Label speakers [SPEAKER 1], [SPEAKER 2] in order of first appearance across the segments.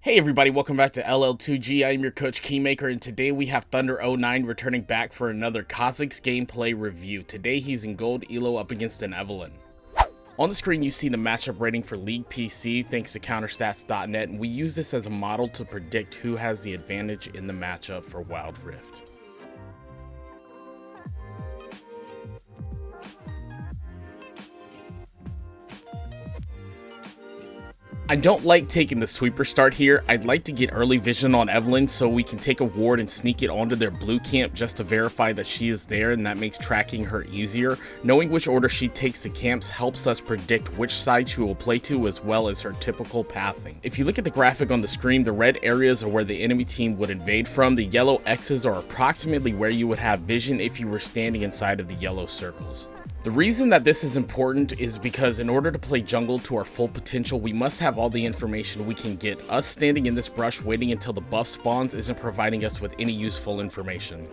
[SPEAKER 1] Hey everybody, welcome back to LL2G. I am your coach Keymaker, and today we have Thunder09 returning back for another Kha'zix gameplay review. Today he's in gold elo up against an Evelynn. On the screen you see the matchup rating for League PC thanks to counterstats.net, and we use this as a model to predict who has the advantage in the matchup for Wild Rift. I don't like taking the sweeper start here. I'd like to get early vision on Evelynn so we can take a ward and sneak it onto their blue camp just to verify that she is there, and that makes tracking her easier. Knowing which order she takes to camps helps us predict which side she will play to, as well as her typical pathing. If you look at the graphic on the screen, the red areas are where the enemy team would invade from. The yellow X's are approximately where you would have vision if you were standing inside of the yellow circles. The reason that this is important is because in order to play jungle to our full potential, we must have all the information we can get. Us standing in this brush waiting until the buff spawns isn't providing us with any useful information.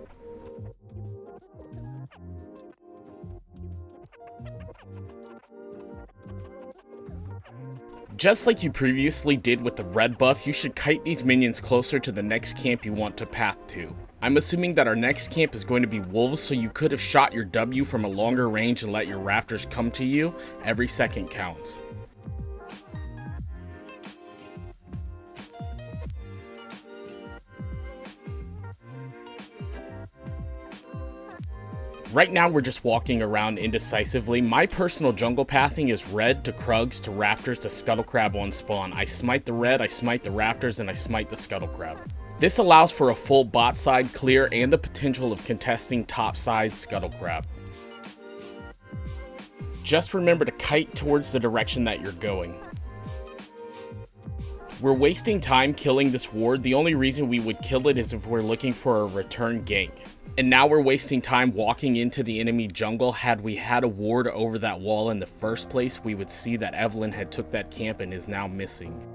[SPEAKER 1] Just like you previously did with the red buff, you should kite these minions closer to the next camp you want to path to. I'm assuming that our next camp is going to be wolves, so you could have shot your W from a longer range and let your raptors come to you. Every second counts. Right now we're just walking around indecisively. My personal jungle pathing is red to Krugs to raptors to scuttle crab on spawn. I smite the red, I smite the raptors, and I smite the scuttle crab. This allows for a full bot side clear and the potential of contesting top side scuttle crab. Just remember to kite towards the direction that you're going. We're wasting time killing this ward. The only reason we would kill it is if we're looking for a return gank. And now we're wasting time walking into the enemy jungle. Had we had a ward over that wall in the first place, we would see that Evelynn had took that camp and is now missing.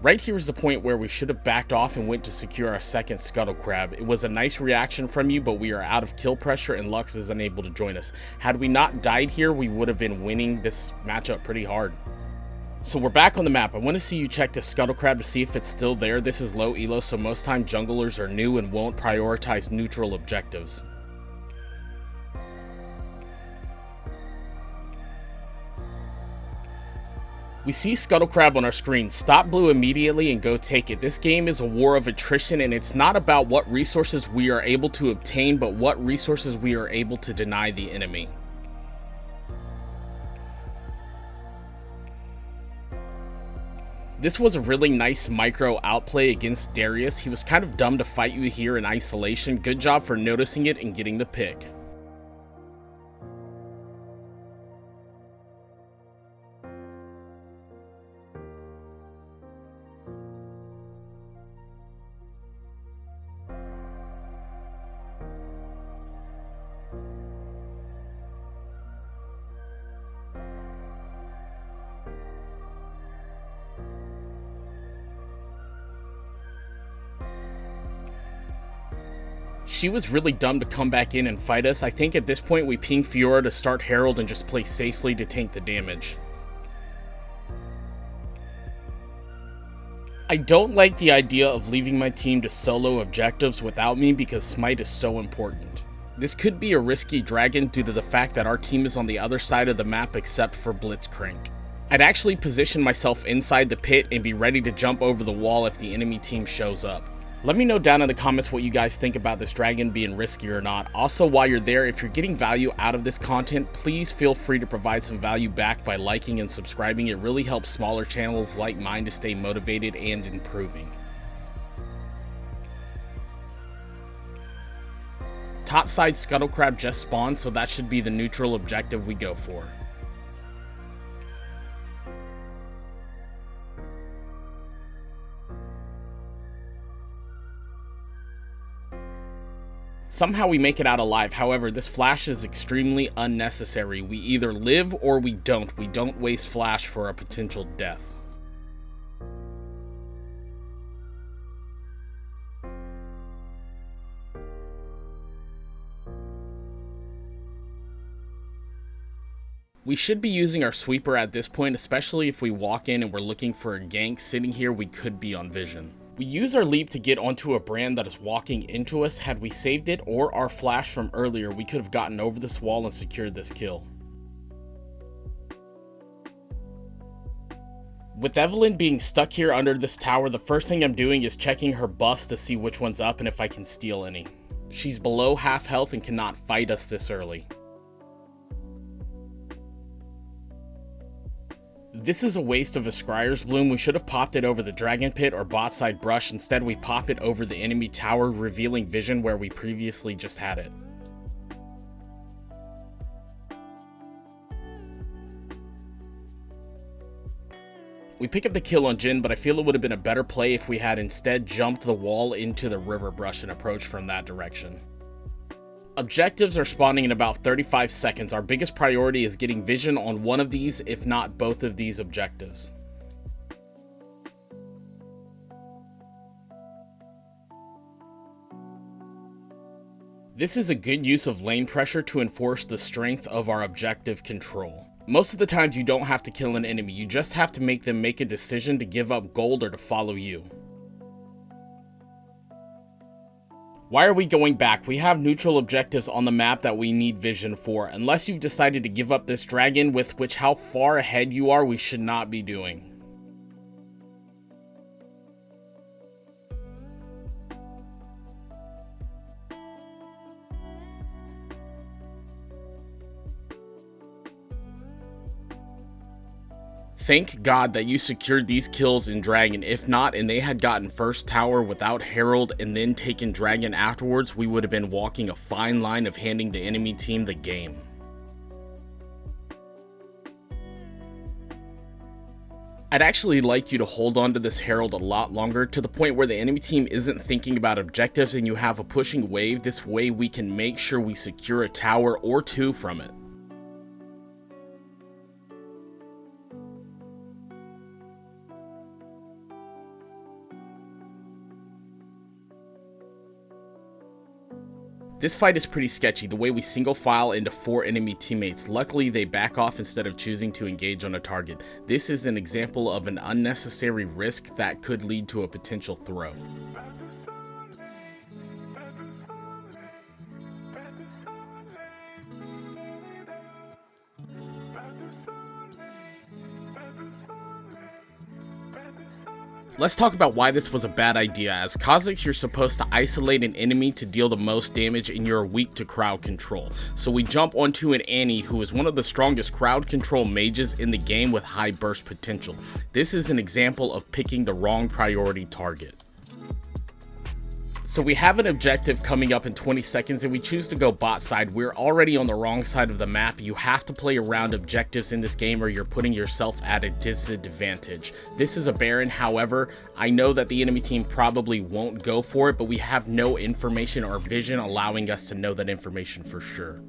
[SPEAKER 1] Right here is the point where we should have backed off and went to secure our second scuttle crab. It was a nice reaction from you, but we are out of kill pressure and Lux is unable to join us. Had we not died here, we would have been winning this matchup pretty hard. So we're back on the map. I want to see you check the scuttle crab to see if it's still there. This is low elo, so most time junglers are new and won't prioritize neutral objectives. We see scuttle crab on our screen. Stop blue immediately and go take it. This game is a war of attrition, and it's not about what resources we are able to obtain, but what resources we are able to deny the enemy. This was a really nice micro outplay against Darius. He was kind of dumb to fight you here in isolation. Good job for noticing it and getting the pick. She was really dumb to come back in and fight us. I think at this point we ping Fiora to start Herald and just play safely to tank the damage. I don't like the idea of leaving my team to solo objectives without me because Smite is so important. This could be a risky dragon due to the fact that our team is on the other side of the map except for Blitzcrank. I'd actually position myself inside the pit and be ready to jump over the wall if the enemy team shows up. Let me know down in the comments what you guys think about this dragon being risky or not. Also, while you're there, if you're getting value out of this content, please feel free to provide some value back by liking and subscribing. It really helps smaller channels like mine to stay motivated and improving. Topside scuttle crab just spawned, so that should be the neutral objective we go for. Somehow we make it out alive. However, this flash is extremely unnecessary. We either live or we don't. We don't waste flash for a potential death. We should be using our sweeper at this point, especially if we walk in and we're looking for a gank. Sitting here, we could be on vision. We use our leap to get onto a brand that is walking into us. Had we saved it or our flash from earlier, we could have gotten over this wall and secured this kill. With Evelyn being stuck here under this tower, the first thing I'm doing is checking her buffs to see which one's up and if I can steal any. She's below half health and cannot fight us this early. This is a waste of a Scryers Bloom. We should have popped it over the Dragon Pit or bot side brush. Instead, we pop it over the enemy tower, revealing vision where we previously just had it. We pick up the kill on Jhin, but I feel it would have been a better play if we had instead jumped the wall into the river brush and approached from that direction. Objectives are spawning in about 35 seconds. Our biggest priority is getting vision on one of these, if not both of these objectives. This is a good use of lane pressure to enforce the strength of our objective control. Most of the times you don't have to kill an enemy, you just have to make them make a decision to give up gold or to follow you. Why are we going back? We have neutral objectives on the map that we need vision for. Unless you've decided to give up this dragon, with which how far ahead you are, we should not be doing. Thank God that you secured these kills in Dragon. If not, and they had gotten first tower without Herald and then taken Dragon afterwards, we would have been walking a fine line of handing the enemy team the game. I'd actually like you to hold on to this Herald a lot longer, to the point where the enemy team isn't thinking about objectives and you have a pushing wave. This way we can make sure we secure a tower or two from it. This fight is pretty sketchy, the way we single file into 4 enemy teammates. Luckily, they back off instead of choosing to engage on a target. This is an example of an unnecessary risk that could lead to a potential throw. Let's talk about why this was a bad idea. As Kha'zix, you're supposed to isolate an enemy to deal the most damage, and you're weak to crowd control. So we jump onto an Annie, who is one of the strongest crowd control mages in the game with high burst potential. This is an example of picking the wrong priority target. So we have an objective coming up in 20 seconds and we choose to go bot side. We're already on the wrong side of the map. You have to play around objectives in this game or you're putting yourself at a disadvantage. This is a Baron, however, I know that the enemy team probably won't go for it, but we have no information or vision allowing us to know that information for sure.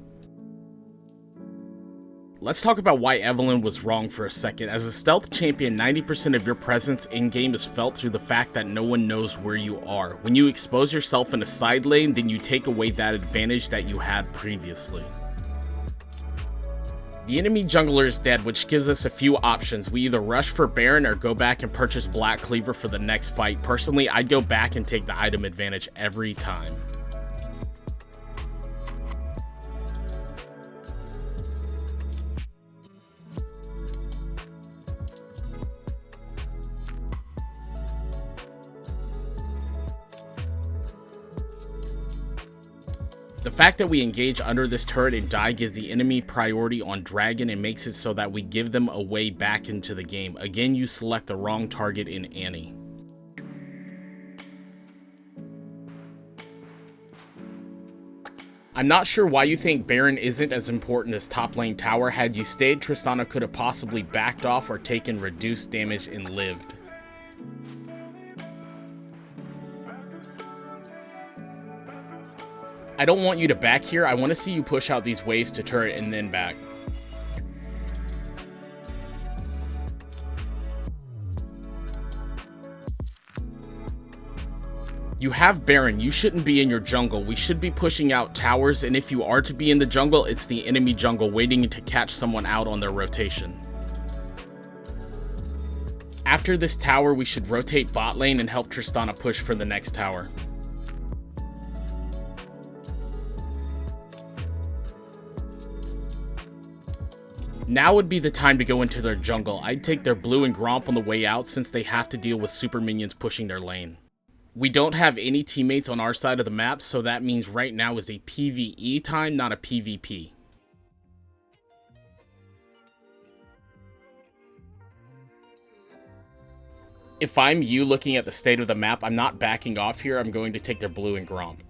[SPEAKER 1] Let's talk about why Evelyn was wrong for a second. As a stealth champion, 90% of your presence in-game is felt through the fact that no one knows where you are. When you expose yourself in a side lane, then you take away that advantage that you had previously. The enemy jungler is dead, which gives us a few options. We either rush for Baron or go back and purchase Black Cleaver for the next fight. Personally, I'd go back and take the item advantage every time. The fact that we engage under this turret and die gives the enemy priority on Dragon and makes it so that we give them a way back into the game. Again, you select the wrong target in Annie. I'm not sure why you think Baron isn't as important as top lane tower. Had you stayed, Tristana could have possibly backed off or taken reduced damage and lived. I don't want you to back here. I want to see you push out these waves to turret and then back. You have Baron, you shouldn't be in your jungle. We should be pushing out towers, and if you are to be in the jungle, it's the enemy jungle waiting to catch someone out on their rotation. After this tower, we should rotate bot lane and help Tristana push for the next tower. Now would be the time to go into their jungle. I'd take their blue and Gromp on the way out since they have to deal with super minions pushing their lane. We don't have any teammates on our side of the map, so that means right now is a PvE time, not a PvP. If I'm you looking at the state of the map, I'm not backing off here. I'm going to take their blue and Gromp.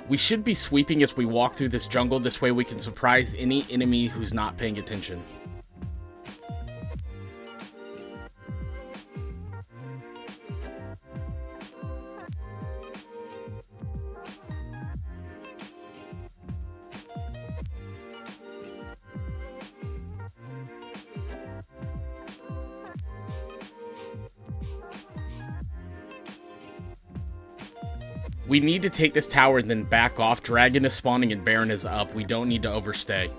[SPEAKER 1] We should be sweeping as we walk through this jungle. This way we can surprise any enemy who's not paying attention. We need to take this tower and then back off. Dragon is spawning and Baron is up. We don't need to overstay.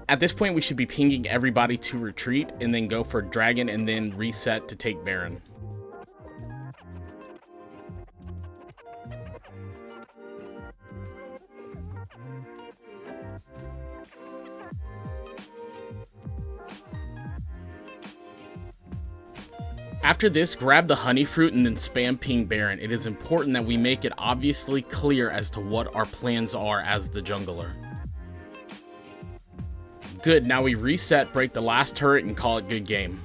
[SPEAKER 1] At this point, we should be pinging everybody to retreat and then go for Dragon and then reset to take Baron. After this, grab the honey fruit and then spam ping Baron. It is important that we make it obviously clear as to what our plans are as the jungler. Good, now we reset, break the last turret, and call it good game.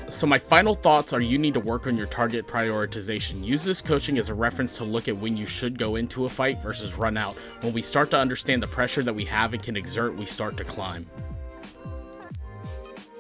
[SPEAKER 1] So my final thoughts are you need to work on your target prioritization. Use this coaching as a reference to look at when you should go into a fight versus run out. When we start to understand the pressure that we have and can exert, we start to climb.